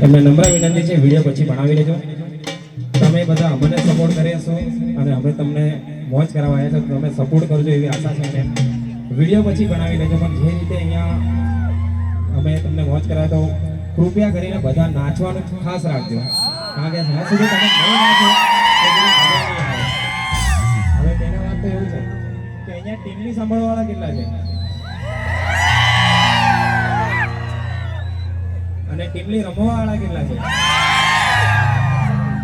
એમને નમ્ર વિનંતી છે વિડીયો પછી બનાવી લેજો. તમે બધા અમને સપોર્ટ કર્યા છો અને અમે તમને મોજ કરાવવા આવ્યા છો, તમે સપોર્ટ કરજો એવી આશા છે. અને વિડીયો પછી બનાવી લેજો, પણ જે રીતે અહીંયા અમે તમને મોજ કરાવે તો કૃપયા કરીને બધા નાચવાનું ખાસ રાખજો, કારણ કે જ્યાં સુધી તમે નહીં નાચો હવે તેના વાત તો એવું છે કે અહીંયા ટીમની સાંભળવાવાળા કેટલા છે અને ટીમની રમવાવાળા કેટલા છે.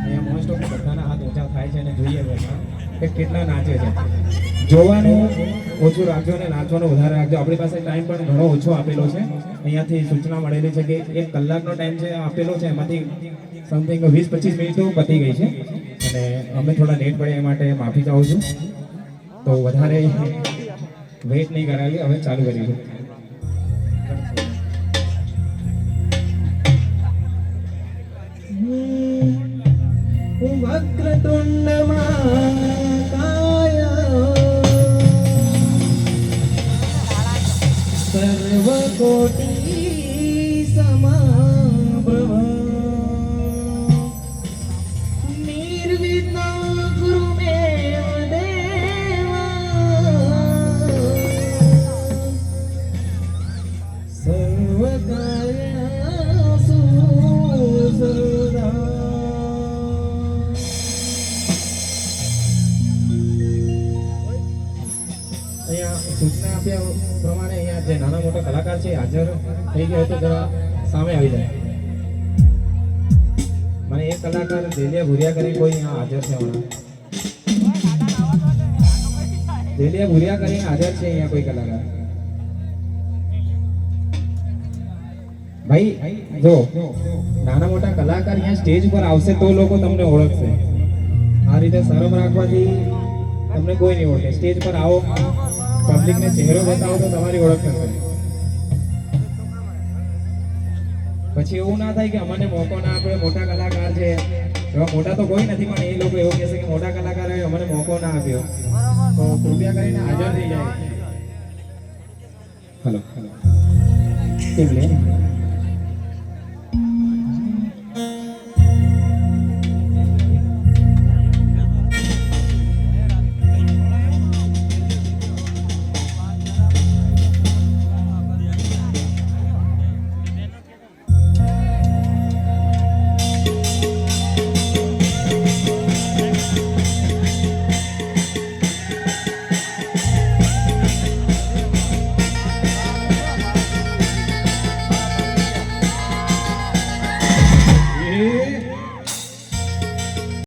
અહીંયા મોસ્ટ ઓફ બધાના હાથ ઊંચા થાય છે અને જોઈએ કે કેટલા નાચે છે. જોવાનું ઓછું રાખજો અને નાચવાનું વધારે રાખજો. આપણી પાસે ટાઈમ પણ ઘણો ઓછો આપેલો છે. અહીંયાથી સૂચના મળેલી છે કે 1 કલાકનો ટાઈમ છે આપેલો છે, એમાંથી સમથિંગ 20-25 મિનિટ તો પતી ગઈ છે અને અમે થોડા લેટ પડે એ માટે માફી ચાહું છું. તો વધારે વેઇટ નહીં કરાવી, હવે ચાલુ કરીશું. વક્રતુંડ મહાકાય સર્વકોટી સમાભવ નિર્વિઘ્ન ગુરુ મે દેવા સર્વકાર્યેષુ સદા. અહીંયા સૂચના આપ્યા પ્રમાણે અહીંયા જે નાના મોટા કલાકાર છે હાજર થઈ ગયો તો જરા સામે આવી જાય. મને એક કલાકાર દેલિયા ભુરિયા કરી કોઈ અહીંયા હાજર છે હમણાં. દેલિયા ભુરિયા કરીને હાજર છે અહીંયા કોઈ કલાકાર? ભાઈ જો નાના મોટા કલાકાર અહીંયા સ્ટેજ પર આવશે તો લોકો તમને ઓળખશે. આ રીતે શરમ રાખવાથી તમને કોઈ નહીં ઓળખે. સ્ટેજ પર આવો, પબ્લિકને ચહેરો બતાવો તો તમારી ઓળખ થશે. પછી એવું ના થાય કે અમને મોકો ના આપે, મોટા કલાકાર છે. એવા મોટા તો કોઈ નથી, પણ એ લોકો એવું કહેશે કે મોટા કલાકારોએ અમને મોકો ના આપ્યો. તો કૃપયા કરીને હાજર થઈ જાય. હલો ટીમ લે